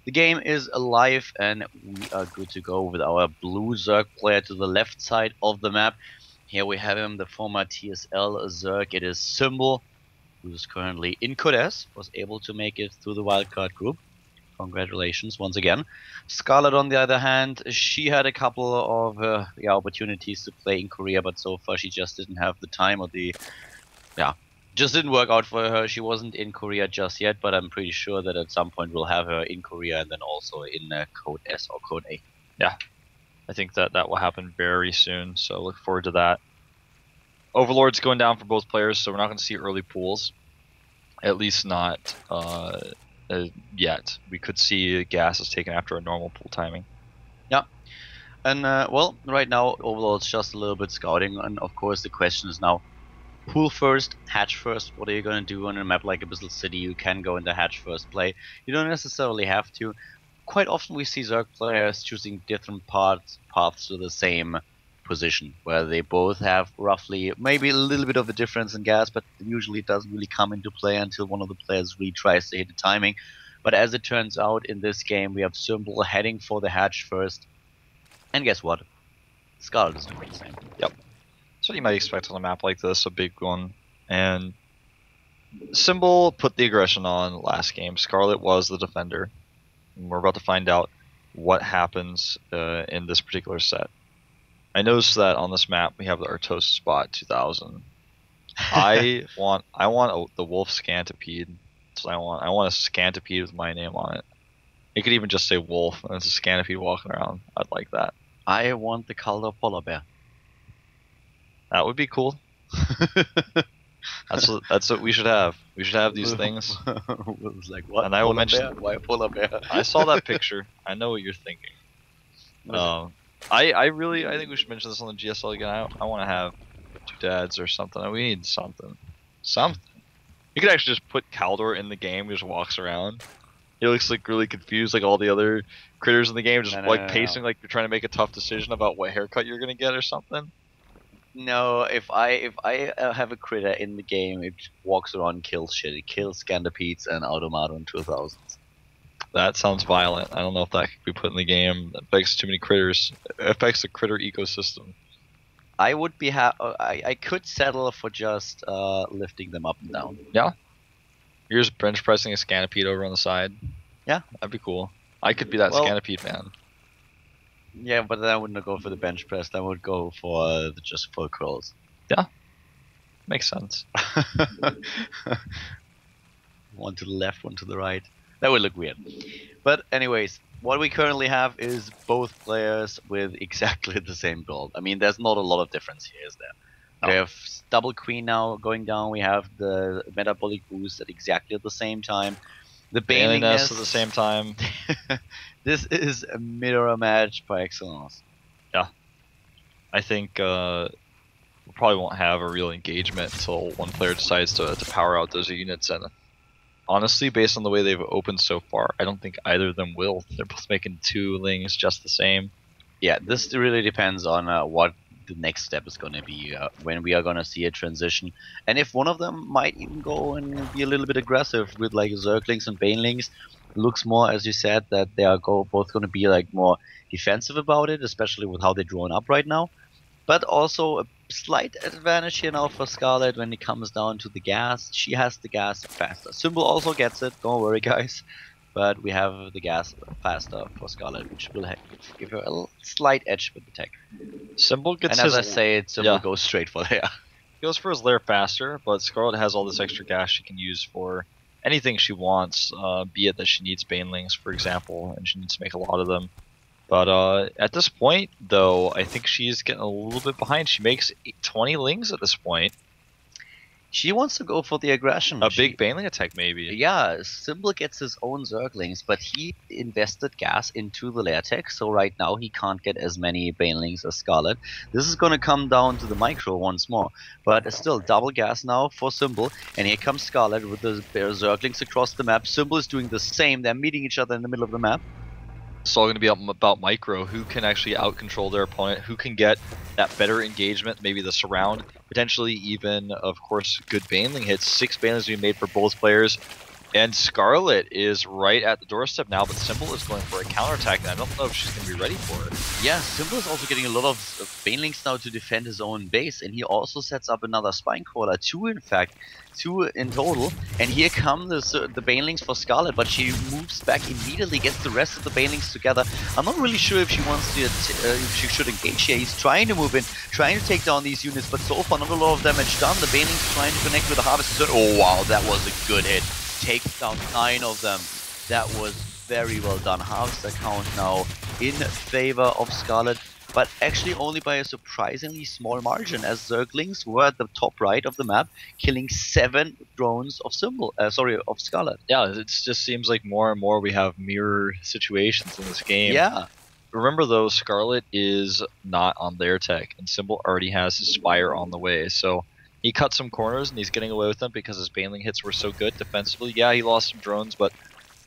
The game is alive and we are good to go with our blue Zerg player to the left side of the map. Here we have him, the former TSL Zerg. It is Symbol, who is currently in Codes, was able to make it through the wildcard group. Congratulations once again. Scarlett, on the other hand, she had a couple of opportunities to play in Korea, but so far she just didn't have the time, or just didn't work out for her. She wasn't in Korea just yet, but I'm pretty sure that at some point we'll have her in Korea and then also in Code S or Code A. Yeah, I think that will happen very soon, so look forward to that. Overlord's going down for both players, so we're not going to see early pools. At least not yet. We could see gas is taken after a normal pool timing. Yeah. And, well, right now Overlord's just a little bit scouting, and of course the question is now, pool first, hatch first. What are you going to do on a map like Abyssal City? You can go into hatch first play. You don't necessarily have to. Quite often we see Zerg players choosing different paths to the same position, where they both have roughly maybe a little bit of a difference in gas, but usually it doesn't really come into play until one of the players really tries to hit the timing. But as it turns out, in this game we have Symbol heading for the hatch first. And guess what? Scarlett is doing the same. Yep. That's what you might expect on a map like this, a big one. And Symbol put the aggression on last game. Scarlett was the defender. And we're about to find out what happens in this particular set. I noticed that on this map we have the Artos Spot 2000. I want the Wolf Scantipede. That's what I want. I want a Scantipede with my name on it. It could even just say Wolf, and it's a Scantipede walking around. I'd like that. I want the color polar bear. That would be cool. That's what we should have. We should have these things. It was like, what? And I will mention bear? Why a polar bear? I saw that picture. I know what you're thinking. I think we should mention this on the GSL again. I want to have two dads or something. We need something. You could actually just put Kaldor in the game. He just walks around. He looks like really confused, like all the other critters in the game, just pacing like you're trying to make a tough decision about what haircut you're gonna get or something. No, if I have a critter in the game, it walks around and kills shit. It kills Scandipedes and Automaton 2000s. That sounds violent. I don't know if that could be put in the game. That affects too many critters. It affects the critter ecosystem. I would be I could settle for just lifting them up and down. Yeah. You're just bench pressing a Scanipede over on the side. Yeah. That'd be cool. I could be that Scanipede man. Yeah, but then I wouldn't go for the bench press. I would go for just full curls. Yeah. Makes sense. One to the left, one to the right. That would look weird. But anyways, what we currently have is both players with exactly the same build. I mean, there's not a lot of difference here, is there? No. We have double queen now going down. We have the metabolic boost at exactly the same time. The Baneling Nest at the same time. This is a mirror match by excellence. Yeah. I think we probably won't have a real engagement until one player decides to power out those units. And honestly, based on the way they've opened so far, I don't think either of them will. They're both making two lings just the same. Yeah, this really depends on what the next step is going to be, when we are going to see a transition. And if one of them might even go and be a little bit aggressive with like Zerglings and Banelings. Looks more, as you said, that they are both going to be like more defensive about it, especially with how they're drawn up right now. But also a slight advantage here now for Scarlett when it comes down to the gas. She has the gas faster. Symbol also gets it, don't worry guys. But we have the gas faster for Scarlett, which will give her a slight edge with the tech. Symbol gets and as I say, Symbol goes straight for there. He goes for his lair faster, but Scarlett has all this extra gas she can use for anything she wants, be it that she needs Banelings, for example, and she needs to make a lot of them. But at this point, though, I think she's getting a little bit behind. She makes 20 lings at this point. She wants to go for the aggression. A big Baneling attack, maybe. Yeah, Symbol gets his own Zerglings, but he invested gas into the lair tech, so right now he can't get as many Banelings as Scarlett. This is going to come down to the micro once more, but still double gas now for Symbol, and here comes Scarlett with the Zerglings across the map. Symbol is doing the same. They're meeting each other in the middle of the map. It's all going to be about micro. Who can actually out-control their opponent? Who can get that better engagement? Maybe the surround. Potentially even, of course, good Baneling hits. 6 Banelings being made for both players. And Scarlett is right at the doorstep now, but Symbol is going for a counterattack, and I don't know if she's going to be ready for it. Yeah, Symbol is also getting a lot of Banelings now to defend his own base, and he also sets up another Spine Crawler, two in fact, two in total. And here come the Banelings for Scarlett, but she moves back immediately, gets the rest of the Banelings together. I'm not really sure if she wants to, if she should engage here. He's trying to move in, trying to take down these units, but so far not a lot of damage done. The Banelings trying to connect with the Harvester. Oh wow, that was a good hit. Takes down 9 of them. That was very well done. Harvester count now in favor of Scarlett, but actually only by a surprisingly small margin, as Zerglings were at the top right of the map, killing 7 drones of of Scarlett. Yeah, it just seems like more and more we have mirror situations in this game. Yeah. Remember though, Scarlett is not on their tech, and Symbol already has his Spire on the way, so he cut some corners and he's getting away with them because his Baneling hits were so good defensively. Yeah, he lost some drones, but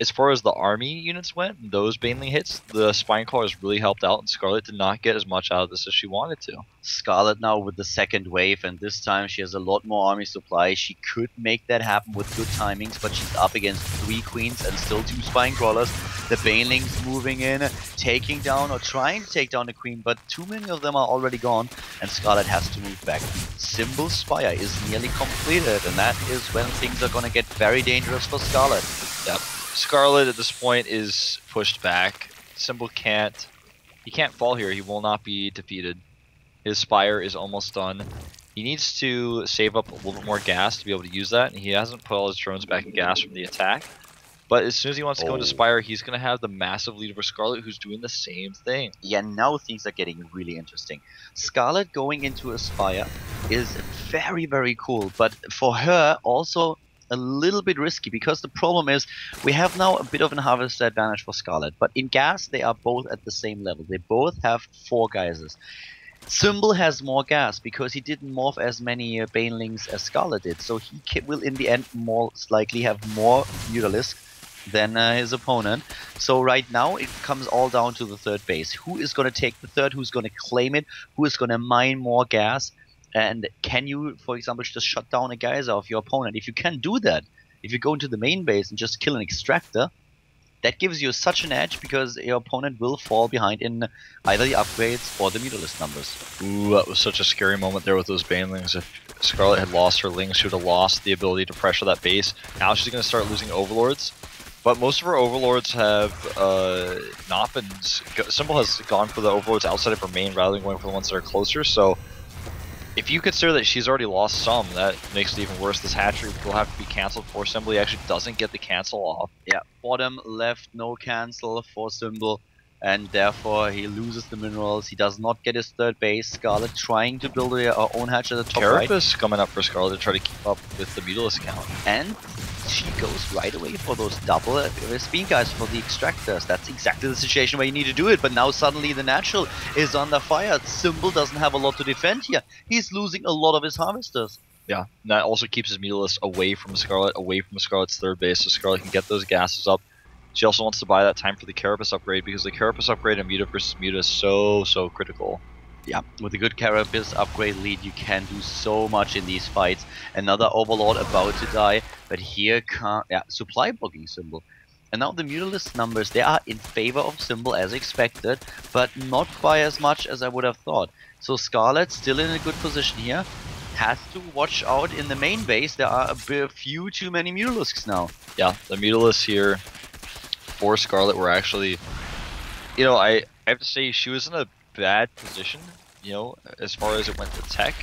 as far as the army units went, those Baneling hits, the Spine Crawlers really helped out, and Scarlett did not get as much out of this as she wanted to. Scarlett now with the second wave, and this time she has a lot more army supply. She could make that happen with good timings, but she's up against 3 queens and still 2 Spine Crawlers. The Banelings moving in, taking down or trying to take down the queen, but too many of them are already gone, and Scarlett has to move back. Symbol Spire is nearly completed, and that is when things are going to get very dangerous for Scarlett. Yep. Scarlett at this point is pushed back. Symbol can't fall here. He will not be defeated. His Spire is almost done. He needs to save up a little bit more gas to be able to use that, and he hasn't put all his drones back in gas from the attack. But as soon as he wants to go into Spire, he's going to have the massive lead over Scarlett, who's doing the same thing. Yeah, now things are getting really interesting. Scarlett going into a Spire is very, very cool, but for her also a little bit risky, because the problem is we have now a bit of an harvester advantage for Scarlett, but in gas they are both at the same level. They both have 4 geysers. Symbol has more gas because he didn't morph as many Banelings as Scarlett did, so he will in the end most likely have more Mutalisks than his opponent. So right now it comes all down to the third base. Who is going to take the third? Who's going to claim it? Who is going to mine more gas? And can you, for example, just shut down a geyser of your opponent? If you can do that, if you go into the main base and just kill an extractor, that gives you such an edge, because your opponent will fall behind in either the upgrades or the Mutalisk numbers. Ooh, that was such a scary moment there with those Banelings. If Scarlett had lost her Lings, she would have lost the ability to pressure that base. Now she's going to start losing Overlords. But most of her Overlords have not been... Symbol has gone for the Overlords outside of her main rather than going for the ones that are closer, so if you consider that she's already lost some, that makes it even worse. This hatchery will have to be cancelled for Symbol. He actually doesn't get the cancel off. Yeah, bottom left, no cancel for Symbol, and therefore he loses the minerals. He does not get his third base. Scarlett trying to build her own hatch at the top right. Carapace coming up for Scarlett to try to keep up with the Mutalisk count. And she goes right away for those double speed guys for the extractors. That's exactly the situation where you need to do it, but now suddenly the natural is under fire. Symbol doesn't have a lot to defend here. He's losing a lot of his harvesters. Yeah, and that also keeps his Mutalisk away from Scarlett, away from Scarlett's third base, so Scarlett can get those gases up. She also wants to buy that time for the Carapace upgrade, because the Carapace upgrade in Muta versus Muta is so critical. Yeah, with a good Carapace upgrade lead, you can do so much in these fights. Another Overlord about to die, but here supply blocking Symbol. And now the Mutalisk numbers, they are in favor of Symbol as expected, but not by as much as I would have thought. So Scarlett still in a good position here. Has to watch out in the main base. There are a few too many Mutalisks now. Yeah, the Mutalisks here for Scarlett were actually, you know, I have to say she was in a bad position, you know, as far as it went to tech.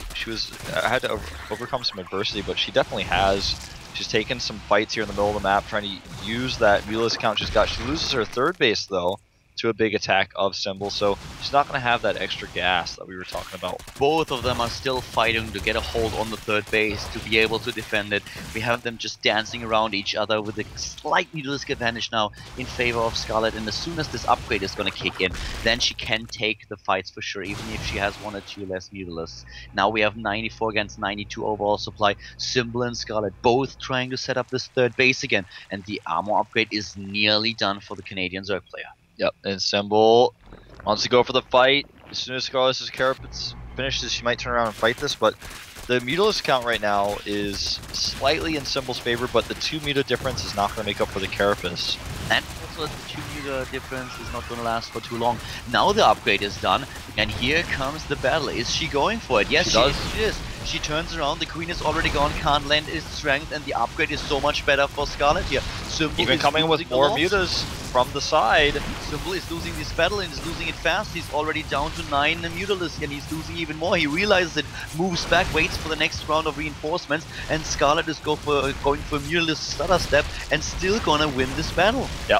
I had to overcome some adversity, but she definitely has. She's taken some fights here in the middle of the map trying to use that Mutalisk count she's got. She loses her third base though to a big attack of Symbol, so she's not going to have that extra gas that we were talking about. Both of them are still fighting to get a hold on the third base to be able to defend it. We have them just dancing around each other with a slight Mutalisk advantage now in favor of Scarlett, and as soon as this upgrade is going to kick in, then she can take the fights for sure, even if she has 1 or 2 less Mutalisks. Now we have 94 against 92 overall supply. Symbol and Scarlett both trying to set up this third base again, and the armor upgrade is nearly done for the Canadian Zerg player. Yep, and Symbol wants to go for the fight. As soon as Scarlett's Carapace finishes, she might turn around and fight this, but The Mutalisk count right now is slightly in Symbol's favor, but the 2 Muta difference is not going to make up for the Carapace. And also the 2 Muta difference is not going to last for too long. Now the upgrade is done, and here comes the battle. Is she going for it? Yes, she is. She turns around, the queen is already gone, can't lend its strength, and the upgrade is so much better for Scarlett here. Symbol even coming with more mutas from the side. Symbol is losing this battle and is losing it fast. He's already down to 9 Mutalisk and he's losing even more. He realizes it, moves back, waits for the next round of reinforcements, and Scarlett is going for a Mutalisk stutter step and still gonna win this battle. Yeah,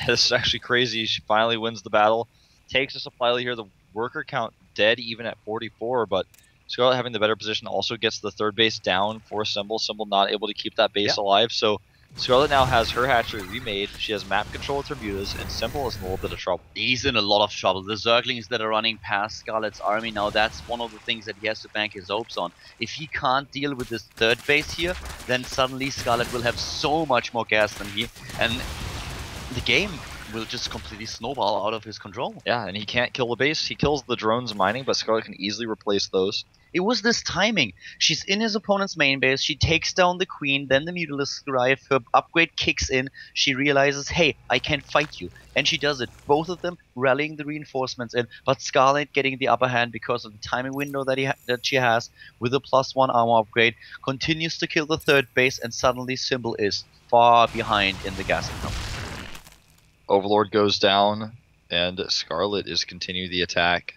this is actually crazy. She finally wins the battle, takes a supply lead here. The worker count dead even at 44, but Scarlett having the better position also gets the third base down for Symbol. Symbol not able to keep that base alive, so Scarlett now has her hatchery remade. She has map control with her mutas, and Symbol is in a little bit of trouble. He's in a lot of trouble. The Zerglings that are running past Scarlett's army now, that's one of the things that he has to bank his hopes on. If he can't deal with this third base here, then suddenly Scarlett will have so much more gas than he, and the game will just completely snowball out of his control. Yeah, and he can't kill the base. He kills the drones mining, but Scarlett can easily replace those. It was this timing. She's in his opponent's main base, she takes down the queen, then the Mutalisk arrive, her upgrade kicks in, she realizes, hey, I can fight you. And she does it. Both of them rallying the reinforcements in, but Scarlett getting the upper hand because of the timing window that she has with a +1 armor upgrade, continues to kill the third base, and suddenly Symbol is far behind in the gas income. Overlord goes down, and Scarlett is continuing the attack.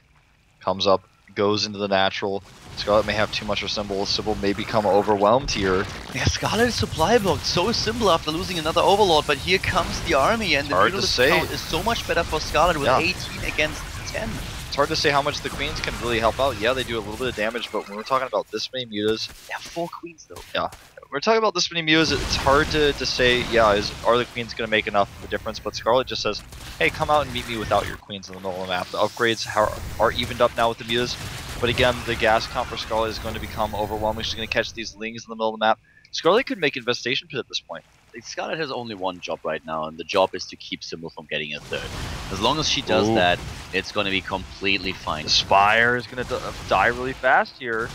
Comes up, goes into the natural. Scarlett may have too much of Symbol. Symbol may become overwhelmed here. Yeah, Scarlett is supply blocked. So is Symbol after losing another Overlord, but here comes the army, and the Mutalisk count is so much better for Scarlett with 18 against 10. It's hard to say how much the queens can really help out. Yeah, they do a little bit of damage, but when we're talking about this many mutas... Yeah, 4 queens though. Yeah. We're talking about this many mutas, it's hard to say, yeah, are the queens going to make enough of a difference? But Scarlett just says, hey, come out and meet me without your queens in the middle of the map. The upgrades are evened up now with the mutas. But again, the gas count for Scarlett is going to become overwhelming. She's going to catch these lings in the middle of the map. Scarlett could make infestation pit at this point. Scarlett has only one job right now, and the job is to keep Symbol from getting a third. As long as she does that, it's going to be completely fine. The Spire is going to die really fast here.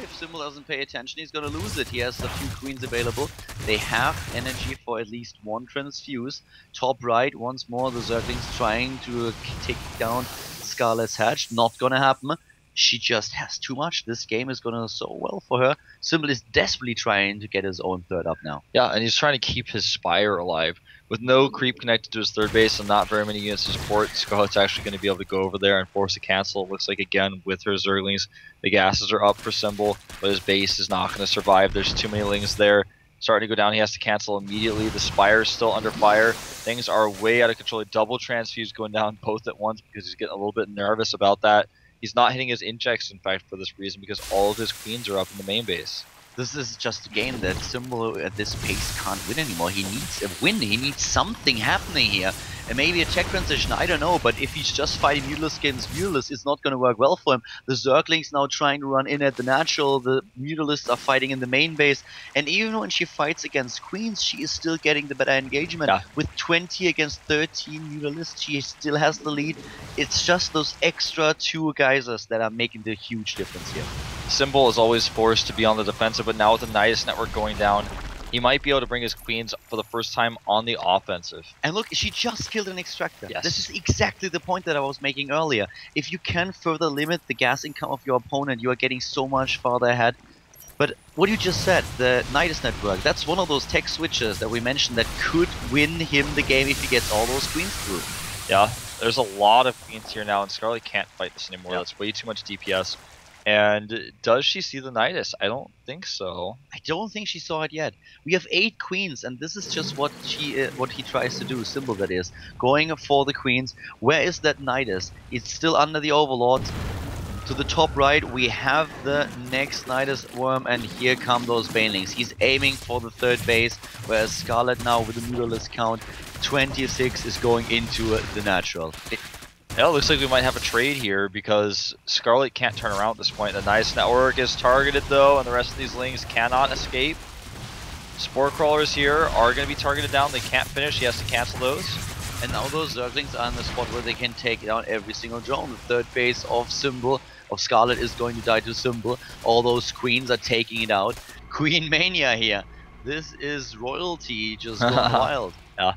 If Symbol doesn't pay attention, he's going to lose it. He has a few queens available. They have energy for at least one transfuse. Top right, once more, the Zerglings trying to take down Scarlett's hatch. Not going to happen. She just has too much. This game is going to so well for her. Symbol is desperately trying to get his own third up now. Yeah, and he's trying to keep his Spire alive. With no creep connected to his third base and not very many units to support, Scarlett's actually going to be able to go over there and force a cancel. It looks like, again, with her Zerglings, the gases are up for Symbol, but his base is not going to survive. There's too many lings there. Starting to go down, he has to cancel immediately. The Spire is still under fire. Things are way out of control. A double transfuse going down both at once because he's getting a little bit nervous about that. He's not hitting his injects, in fact, for this reason, because all of his queens are up in the main base. This is just a game that Symbol at this pace can't win anymore. He needs a win. He needs something happening here. And maybe a tech transition, I don't know. But if he's just fighting Mutalisk against Mutalisk, it's not going to work well for him. The Zerglings now trying to run in at the natural. The Mutalisks are fighting in the main base. And even when she fights against queens, she is still getting the better engagement. Yeah. With 20 against 13 Mutalisks, she still has the lead. It's just those extra 2 geysers that are making the huge difference here. Symbol is always forced to be on the defensive, but now with the Nidus network going down, he might be able to bring his queens for the first time on the offensive. And look, she just killed an extractor. Yes. This is exactly the point that I was making earlier. If you can further limit the gas income of your opponent, you are getting so much farther ahead. But what you just said, the Nidus network, that's one of those tech switches that we mentioned that could win him the game if he gets all those queens through. Yeah, there's a lot of queens here now, and Scarlett can't fight this anymore. That's way too much DPS. And does she see the Nidus? I don't think so. I don't think she saw it yet. We have 8 queens, and this is just what he tries to do. Symbol, that is, going for the queens. Where is that Nidus? It's still under the Overlord. To the top right, we have the next Nidus worm, and here come those Banelings. He's aiming for the third base, whereas Scarlett now with the Mutalisk count 26 is going into the natural. Yeah, it looks like we might have a trade here because Scarlett can't turn around at this point. The Nidus network is targeted though, and the rest of these lings cannot escape. Spore crawlers here are going to be targeted down. They can't finish. He has to cancel those. And now those Zerglings are in the spot where they can take down every single drone. The third phase of Symbol, of Scarlett, is going to die to Symbol. All those queens are taking it out. Queen Mania here. This is royalty just going wild. Yeah.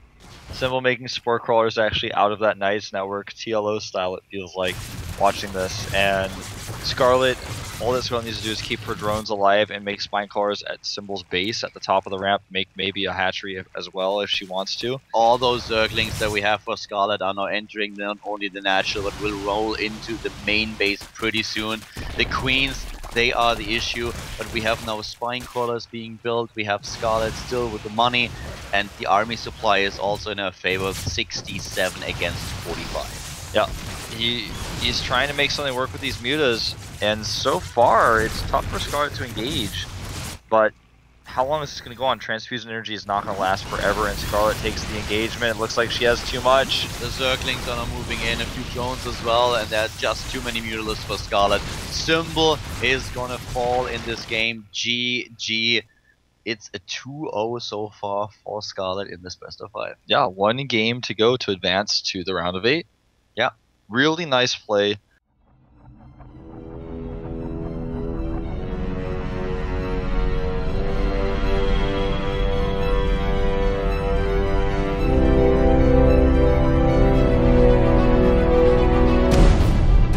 Symbol making spore crawlers actually out of that Knight's network, TLO style, it feels like, watching this. And Scarlett, all that Scarlett needs to do is keep her drones alive and make spine crawlers at Symbol's base at the top of the ramp, make maybe a hatchery as well if she wants to. All those Zerglings that we have for Scarlett are now entering not only the natural, but will roll into the main base pretty soon. The queens, they are the issue, but we have now spine crawlers being built. We have Scarlett still with the money, and the army supply is also in her favor, 67 against 45. Yeah, he's trying to make something work with these mutas, and so far it's tough for Scarlett to engage. But how long is this going to go on? Transfusion energy is not going to last forever, and Scarlett takes the engagement. It looks like she has too much. The Zerglings are now moving in, a few drones as well, and there are just too many mutalisks for Scarlett. Symbol is gonna fall in this game. GG. It's a 2-0 so far for Scarlett in this best of 5. Yeah, one game to go to advance to the round of 8. Yeah. Really nice play.